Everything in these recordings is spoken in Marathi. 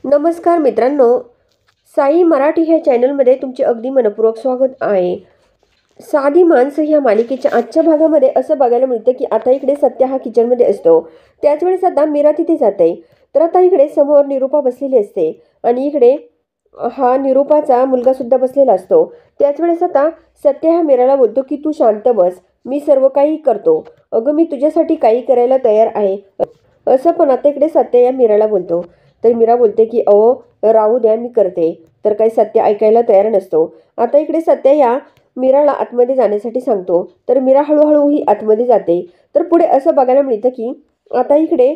नमस्कार मित्रांनो, साई मराठी ह्या चॅनलमध्ये तुमचे अगदी मनपूर्वक स्वागत आहे. साधी माणसं ह्या मालिकेच्या आजच्या भागामध्ये असं बघायला मिळतं की आता इकडे सत्या हा किचनमध्ये असतो. त्याच वेळेस आता मीरा तिथे जाते. तर आता इकडे समोर निरूपा बसलेली असते आणि इकडे हा निरूपाचा मुलगा सुद्धा बसलेला असतो. त्याच वेळेस आता सत्य हा मीराला बोलतो की तू शांत बस, मी सर्व काही करतो. अगं मी तुझ्यासाठी काही करायला तयार आहे असं पण आता इकडे सत्य या मीराला बोलतो. तर मीरा बोलते की अहो राहू द्या, मी करते. तर काही सत्य ऐकायला तयार नसतो. आता इकडे सत्य या मीराला आतमध्ये जाण्यासाठी सांगतो. तर मीरा हळूहळू ही आतमध्ये जाते. तर पुढे असं बघायला मिळतं की आता इकडे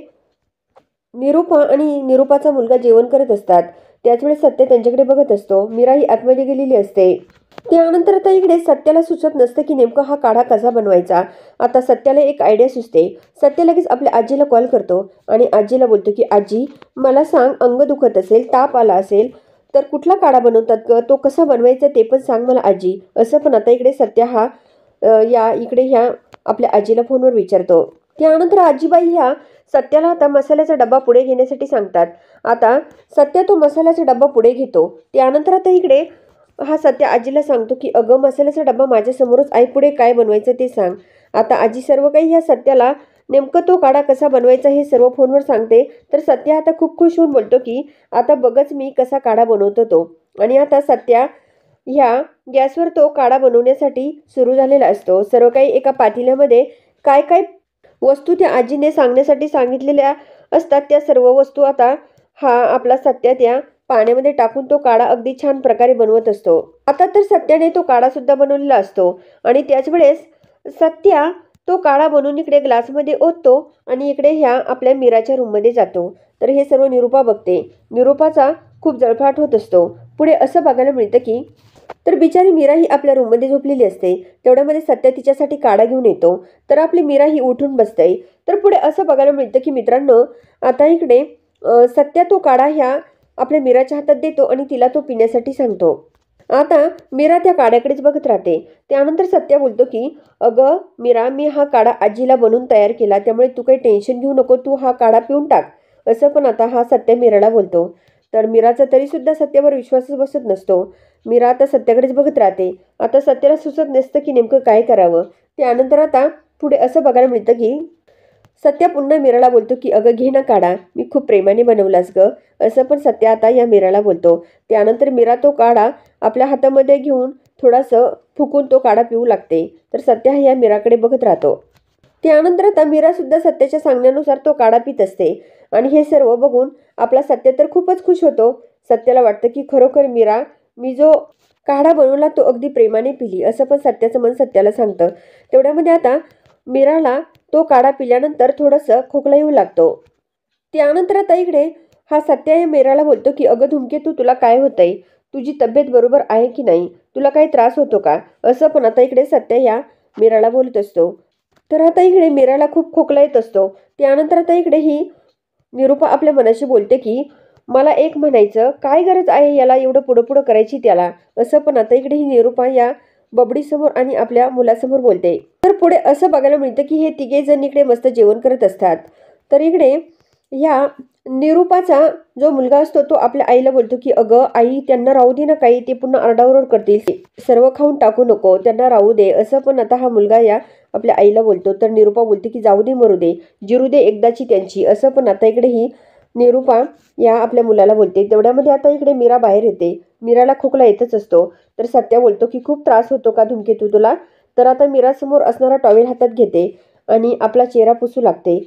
निरूपा आणि निरूपाचा मुलगा जेवण करत असतात. त्याच वेळेस सत्य त्यांच्याकडे बघत असतो. मीरा ही आतमध्ये गेलेली असते. त्यानंतर आता इकडे सत्याला सुचत नसतं की नेमका हा काढा कसा बनवायचा. आता सत्याला एक आयडिया सुचते. सत्य लगेच आपल्या आजीला कॉल करतो आणि आजीला बोलतो की आजी, मला सांग, अंग दुखत असेल, ताप आला असेल तर कुठला काढा बनवतात ग, तो कसा बनवायचा ते पण सांग मला आजी. असं पण आता इकडे सत्य हा या इकडे ह्या आपल्या आजीला फोनवर विचारतो. त्यानंतर आजीबाई ह्या सत्याला आता मसाल्याचा डब्बा पुढे घेण्यासाठी सांगतात. आता सत्य तो मसाल्याचा डब्बा पुढे घेतो. त्यानंतर आता इकडे हा सत्य आजीला सांगतो की अगं मसाल्याचा डब्बा माझ्यासमोरच आहे, पुढे काय बनवायचं ते सांग. आता आजी सर्व काही ह्या सत्याला नेमकं तो काढा कसा बनवायचा हे सर्व फोनवर सांगते. तर सत्य आता खूप खुश होऊन बोलतो की आता बघच मी कसा काढा बनवतो तो. आणि आता सत्या ह्या गॅसवर तो काढा बनवण्यासाठी सुरू झालेला असतो. सर्व काही एका पातेल्यामध्ये काय काय वस्तू त्या आजीने सांगण्यासाठी सांगितलेल्या असतात त्या सर्व वस्तू आता हा आपला सत्या त्या पाण्यामध्ये टाकून तो काढा अगदी छान प्रकारे बनवत असतो. आता तर सत्याने तो काढा सुद्धा बनवलेला असतो आणि त्याच वेळेस सत्या तो काढा बनवून इकडे ग्लासमध्ये ओततो आणि इकडे ह्या आपल्या मीराच्या रूममध्ये जातो. तर हे सर्व निरूपा बघते. निरूपाचा खूप जळफाट होत असतो. पुढे असं बघायला मिळतं की तर बिचारी मीरा ही आपल्या रूममध्ये झोपलेली असते. तेवढ्यामध्ये सत्य तिच्यासाठी काढा घेऊन येतो. तर आपली मीरा ही उठून बसते. तर पुढे असं बघायला मिळतं की मित्रांनो आता इकडे सत्या तो काढा ह्या आपल्या मीराच्या हातात देतो आणि तिला तो पिण्यासाठी सांगतो. आता मीरा त्या काढ्याकडेच बघत राहते. त्यानंतर सत्या बोलतो की अगं मीरा, मी हा काढा आजीला बनवून तयार केला, त्यामुळे तू काही टेन्शन घेऊ नको, तू हा काढा पिऊन टाक. असं पण आता हा सत्य मीराला बोलतो. तर मीराचा तरी सुद्धा सत्यावर विश्वासच बसत नसतो. मीरा आता सत्याकडेच बघत राहते. आता सत्याला सुचत नसतं की नेमकं काय करावं. त्यानंतर आता पुढे असं बघायला मिळतं की सत्या पुन्हा मीराला बोलतो की अगं घे ना काढा, मी खूप प्रेमाने बनवलास ग. असं पण सत्या आता या मीराला बोलतो. त्यानंतर मीरा तो काढा आपल्या हातामध्ये घेऊन थोडासा फुकून तो काढा पिऊ लागते. तर सत्या या मीराकडे बघत राहतो. त्यानंतर आता मीरा सुद्धा सत्याच्या सांगण्यानुसार तो काढा पित असते आणि हे सर्व बघून आपला सत्य तर खूपच खुश होतो. सत्याला वाटतं की खरोखर मीरा, मी जो काढा बनवला तो अगदी प्रेमाने पिली, असं पण सत्याचं मन सत्याला सांगतं. तेवढ्यामध्ये आता मीराला तो काढा पिल्यानंतर थोडंसं खोकला येऊ लागतो. त्यानंतर आता इकडे हा सत्य या मीराला बोलतो की अगं धूमकेतू, तुला काय होतंय, तुझी तब्येत बरोबर आहे की नाही, तुला काही त्रास होतो का. असं पण आता इकडे सत्य या मीराला बोलत असतो. तर आता इकडे मीराला खूप खोकला येत असतो. त्यानंतर आता इकडे ही निरूपा आपल्या मनाशी बोलते की मला एक म्हणायचं, काय गरज आहे याला एवढं पुढं पुढं करायची त्याला. असं पण आता इकडे ही निरूपा या बबडीसमोर आणि आपल्या मुलासमोर बोलते. तर पुढे असं बघायला मिळतं की हे तिघे जण इकडे मस्त जेवण करत असतात. तर इकडे ह्या निरूपाचा जो मुलगा असतो तो आपल्या आईला बोलतो की अगं आई, त्यांना राहू दे ना, काही ते पुन्हा आरडाओरड करतील, सर्व खाऊन टाकू नको, त्यांना राहू दे. असं पण आता हा मुलगा या आपल्या आईला बोलतो. तर निरूपा बोलते की जाऊ दे, मरू दे, जिरू दे एकदाची त्यांची. असं पण आता इकडे ही निरूपा या आपल्या मुलाला बोलते. तेवढ्यामध्ये आता इकडे मीरा बाहेर येते. मीराला खोकला येतच असतो. तर सत्या बोलतो की खूप त्रास होतो का धूमकेतू तुला. तर आता मीरासमोर असणारा टॉवेल हातात घेते आणि आपला चेहरा पुसू लागते.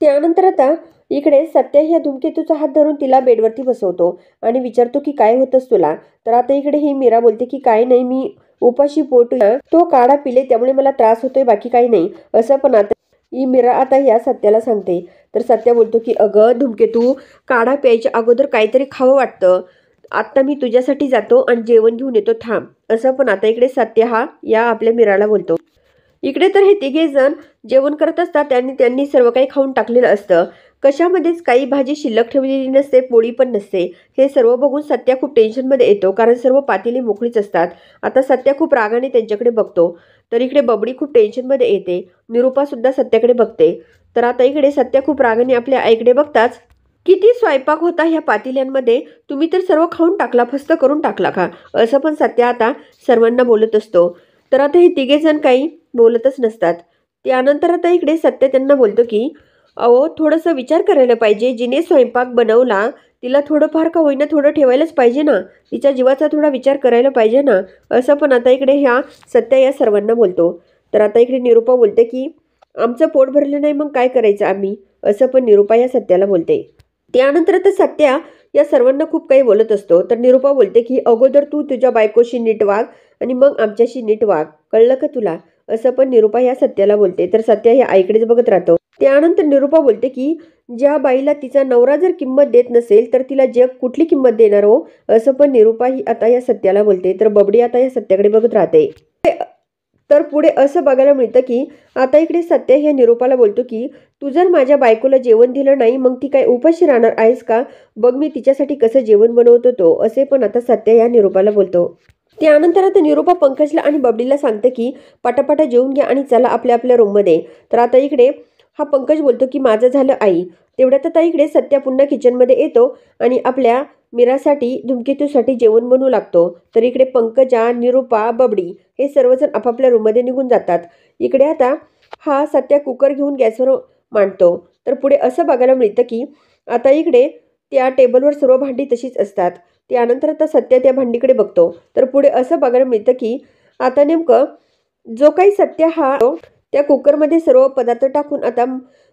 त्यानंतर आता इकडे सत्या ह्या धूमकेतूचा हात धरून तिला बेडवरती बसवतो आणि विचारतो की काय होतंस तुला. तर आता इकडे ही मीरा बोलते की काय नाही, मी उपाशी पोट तो काढा पिले त्यामुळे मला त्रास होतोय, बाकी काही नाही. असं पण आता ही मीरा आता या सत्याला सांगते. तर सत्या बोलतो की अगं धूमकेतू, काढा प्यायच्या अगोदर काहीतरी खावं वाटतं. आत्ता मी तुझ्यासाठी जातो आणि जेवण घेऊन येतो, थांब. असं पण आता इकडे सत्य हा या आपल्या मीराला बोलतो. इकडे तर हे तिघे जण जेवण करत असतात आणि त्यांनी सर्व काही खाऊन टाकलेलं असतं. कशामध्येच काही भाजी शिल्लक ठेवलेली नसते, पोळी पण नसते. हे सर्व बघून सत्या खूप टेन्शनमध्ये येतो, कारण सर्व पातेली मोकळीच असतात. आता सत्या खूप रागाने त्यांच्याकडे बघतो. तर इकडे बबडी खूप टेन्शनमध्ये येते. निरूपा सुद्धा सत्याकडे बघते. तर आता इकडे सत्या खूप रागाने आपल्या आईकडे बघताच किती स्वयंपाक होता ह्या पातेल्यांमध्ये, तुम्ही तर सर्व खाऊन टाकला, फस्त करून टाकला का? असं पण सत्या आता सर्वांना बोलत असतो. तर आता हे तिघेजण काही बोलतच नसतात. त्यानंतर आता इकडे सत्य त्यांना बोलतो की अहो थोडंसं विचार करायला पाहिजे. जिने स्वयंपाक बनवला तिला थोडंफार का होईना थोडं ठेवायलाच पाहिजे ना. तिच्या जीवाचा थोडा विचार करायला पाहिजे ना. असं पण आता इकडे ह्या सत्या या सर्वांना बोलतो. तर आता इकडे निरूपा बोलते की आमचं पोट भरलं नाही मग काय करायचं आम्ही, असं पण निरूपा या सत्याला बोलते. त्यानंतर आता सत्या या सर्वांना खूप काही बोलत असतो. तर निरूपा बोलते की अगोदर तू तुझ्या बायकोशी नीट वाग आणि मग आमच्याशी नीट वाग, कळलं का तुला? असं पण निरूपा या सत्याला बोलते. तर सत्या या आईकडेच बघत राहतो. त्यानंतर निरूपा बोलते की ज्या बाईला तिचा नवरा जर किंमत देत नसेल तर तिला जग कुठली किंमत देणार हो, असं पण निरूपा ही आता या सत्याला बोलते. तर बबडी आता या सत्याकडे बघत राहते. तर पुढे असं बघायला मिळतं की आता इकडे सत्य ह्या निरूपाला बोलतो की तू जर माझ्या बायकोला जेवण दिलं नाही मग ती काय उपाशी राहणार आहेस का? बघ मी तिच्यासाठी कसं जेवण बनवतो तो, असे पण आता सत्य या निरूपाला बोलतो. त्यानंतर आता निरूपा पंकजला आणि बबडीला सांगते की पटापटा जेवून घ्या आणि चला आपल्या आपल्या रूममध्ये. तर आता इकडे हा पंकज बोलतो की माझं झालं आई. तेवढ्यात आता इकडे सत्या पुन्हा किचनमध्ये येतो आणि आपल्या मीरासाठी धूमकेतूसाठी जेवण बनवू लागतो. तर इकडे पंकजा, निरूपा, बबडी हे सर्वजण आपापल्या रूममध्ये निघून जातात. इकडे आता हा सत्या कुकर घेऊन गॅसवर मांडतो. तर पुढे असं बघायला मिळतं की आता इकडे त्या टेबलवर सर्व भांडी तशीच असतात. त्यानंतर आता सत्या त्या भांडीकडे बघतो. तर पुढे असं बघायला मिळतं की आता नेमकं जो काही सत्य हा त्या कुकरमध्ये सर्व पदार्थ टाकून आता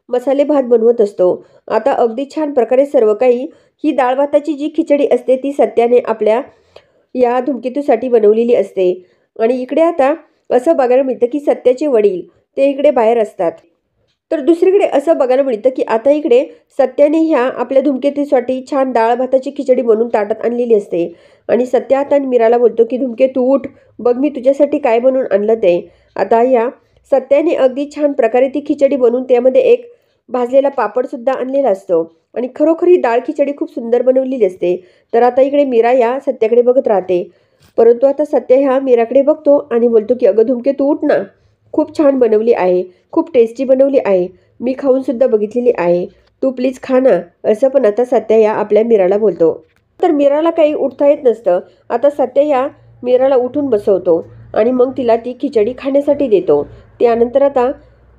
मसाले भात बनवत असतो. आता अगदी छान प्रकारे सर्व काही ही डाळ भाताची जी खिचडी असते ती सत्याने आपल्या या धूमकेतूसाठी बनवलेली असते. आणि इकडे आता असं बघायला मिळतं की सत्याचे वडील ते इकडे बाहेर असतात. तर दुसरीकडे असं बघायला मिळतं की आता इकडे सत्याने ह्या आपल्या धूमकेतूसाठी छान डाळ भाताची खिचडी बनवून ताटात आणलेली असते. आणि सत्या आता मीराला बोलतो की धूमकेतू उठ, बघ मी तुझ्यासाठी काय बनवून आणलं ते. आता या सत्याने अगदी छान प्रकारे ती खिचडी बनवून त्यामध्ये एक भाजलेला पापड सुद्धा आणलेला असतो. आणि खरोखर ही डाळ खिचडी खूप सुंदर बनवलेली असते. तर आता इकडे मीरा या सत्याकडे बघत राहते. परंतु आता सत्य ह्या मीराकडे बघतो आणि बोलतो की अगं धूमकेतू उठ ना, खूप छान बनवली आहे, खूप टेस्टी बनवली आहे, मी खाऊन सुद्धा बघितलेली आहे, तू प्लीज खा ना. असं पण आता सत्या या आपल्या मीराला बोलतो. तर मीराला काही उठता येत नसतं. आता सत्य या मीराला उठून बसवतो आणि मग तिला ती खिचडी खाण्यासाठी देतो. त्यानंतर आता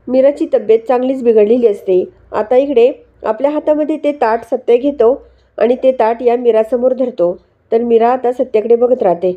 मीराची तब्येत चांगलीच बिघडलेली असते. आता इकडे आपल्या हातामध्ये ते ताट सत्य घेतो आणि ते ताट या मीरासमोर धरतो. तर मीरा आता सत्याकडे बघत राहते.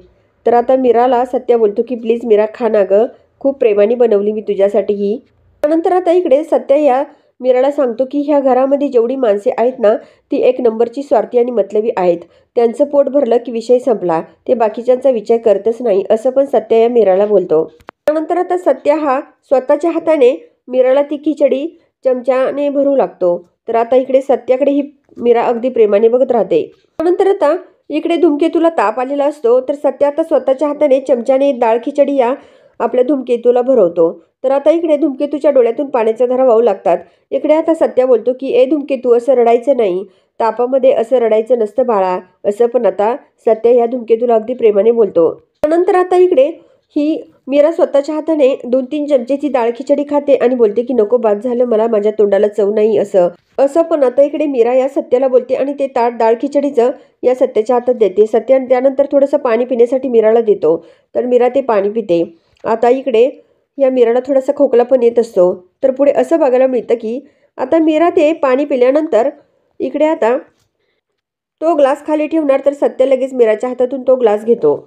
तर आता मीराला सत्य बोलतो की प्लीज मीरा खा ना गं, खूप प्रेमाने बनवली मी तुझ्यासाठी ही. त्यानंतर आता इकडे सत्य या मीराला सांगतो की ह्या घरामध्ये जेवढी माणसे आहेत ना ती एक नंबरची स्वार्थी आणि मतलबी आहेत. त्यांचं पोट भरलं की विषय संपला, ते बाकीच्यांचा विचार करतच नाही, असं पण सत्य या मीराला बोलतो. त्यानंतर आता सत्य हा स्वतःच्या हाताने मीराला ती खिचडी चमच्याने भरू लागतो. तर आता इकडे सत्याकडे ही मीरा अगदी प्रेमाने बघत राहते. त्यानंतर आता इकडे धूमकेतूला ताप आलेला असतो. तर सत्य आता स्वतःच्या हाताने चमच्याने डाळ खिचडी या आपल्या धूमकेतूला भरवतो. तर आता इकडे धूमकेतूच्या डोळ्यातून पाण्याच्या धारा वाहू लागतात. इकडे आता सत्या बोलतो की ए धूमकेतू, असं रडायचं नाही, तापामध्ये असं रडायचं नसतं बाळा. असं पण आता सत्य या धूमकेतूला अगदी प्रेमाने बोलतो. त्यानंतर आता इकडे ही मीरा स्वतःच्या हाताने 2-3 चमचेची डाळ खिचडी खाते आणि बोलते की नको बाद झालं, मला माझ्या तोंडाला चव नाही. असं असं पण आता इकडे मीरा या सत्याला बोलते आणि ते ताट डाळ खिचडीचं या सत्याच्या हातात देते. सत्य त्यानंतर थोडंसं पाणी पिण्यासाठी मीराला देतो. तर मीरा ते पाणी पिते. आता इकडे या मीराला थोडासा खोकला पण येत असतो. तर पुढे असं बघायला मिळतं की आता मीरा ते पाणी पिल्यानंतर इकडे आता तो ग्लास खाली ठेवणार तर सत्य लगेच मीराच्या हातातून तो ग्लास घेतो.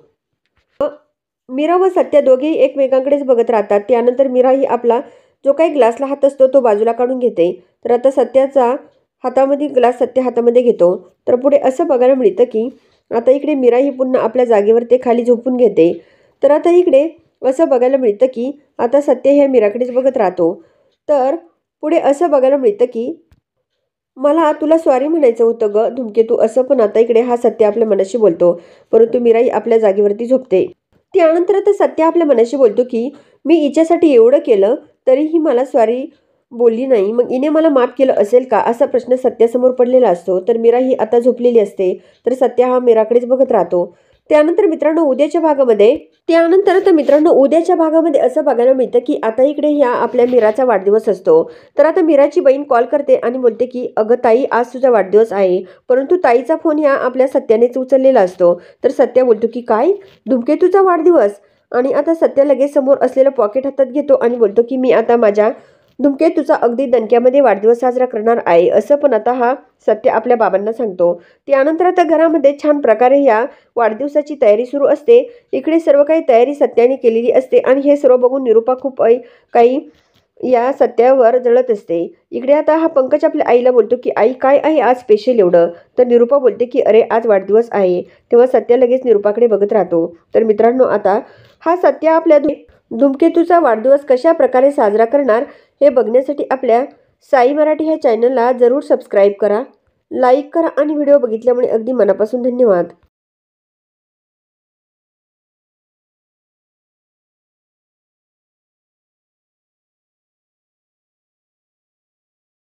मीरा व सत्य दोघेही एकमेकांकडेच बघत राहतात. त्यानंतर मीरा ही आपला जो काही ग्लासला हात असतो तो बाजूला काढून घेते. तर आता सत्याचा हातामध्ये ग्लास सत्य हातामध्ये घेतो. तर पुढे असं बघायला मिळतं की आता इकडे मीरा ही पुन्हा आपल्या जागेवर ते खाली झोपून घेते. तर आता इकडे असं बघायला मिळतं की आता सत्य हे मीराकडेच बघत राहतो. तर पुढे असं बघायला मिळतं की मला तुला सॉरी म्हणायचं होतं ग धूमकेतू, असं पण आता इकडे हा सत्य आपल्या मनाशी बोलतो. परंतु मीराही आपल्या जागेवरती झोपते. त्यानंतर आता सत्य आपल्या मनाशी बोलतो की मी हिच्यासाठी एवढं केलं तरीही मला सॉरी बोलली नाही, मग हिने मला माफ केलं असेल का, असा प्रश्न सत्यासमोर पडलेला असतो. तर मीरा ही आता झोपलेली असते. तर सत्य हा मीराकडेच बघत राहतो. त्यानंतर मित्रांनो उद्याच्या भागामध्ये असं बघायला मिळतं की आता इकडे ह्या आपल्या मीराचा वाढदिवस असतो. तर आता मीराची बहीण कॉल करते आणि बोलते की अगं ताई, आज तुझा वाढदिवस आहे. परंतु ताईचा फोन ह्या आपल्या सत्यानेच उचललेला असतो. तर सत्या बोलतो की काय, धूमकेतूचा वाढदिवस? आणि आता सत्या लगेच समोर असलेलं पॉकेट हातात घेतो आणि बोलतो की मी आता माझ्या धूमकेतूचा अगदी दणक्यामध्ये वाढदिवस साजरा करणार आहे, असं पण आता हा सत्य आपल्या बाबांना सांगतो. त्यानंतर आता घरामध्ये छान प्रकारे ह्या वाढदिवसाची तयारी सुरू असते. इकडे सर्व काही तयारी सत्याने केलेली असते आणि हे सर्व बघून निरूपा खूप काही या सत्यावर जळत असते. इकडे आता हा पंकज आपल्या आईला बोलतो की आई, काय आहे आज स्पेशल एवढं? तर निरूपा बोलते की अरे आज वाढदिवस आहे. तेव्हा सत्या लगेच निरूपाकडे बघत राहतो. तर मित्रांनो आता हा सत्य आपल्या धूमकेतूचा वाढदिवस कशा प्रकारे साजरा करणार हे बघण्यासाठी आपल्या साई मराठी ह्या चॅनलला जरूर सबस्क्राईब करा, लाईक करा आणि व्हिडिओ बघितल्यामुळे अगदी मनापासून धन्यवाद.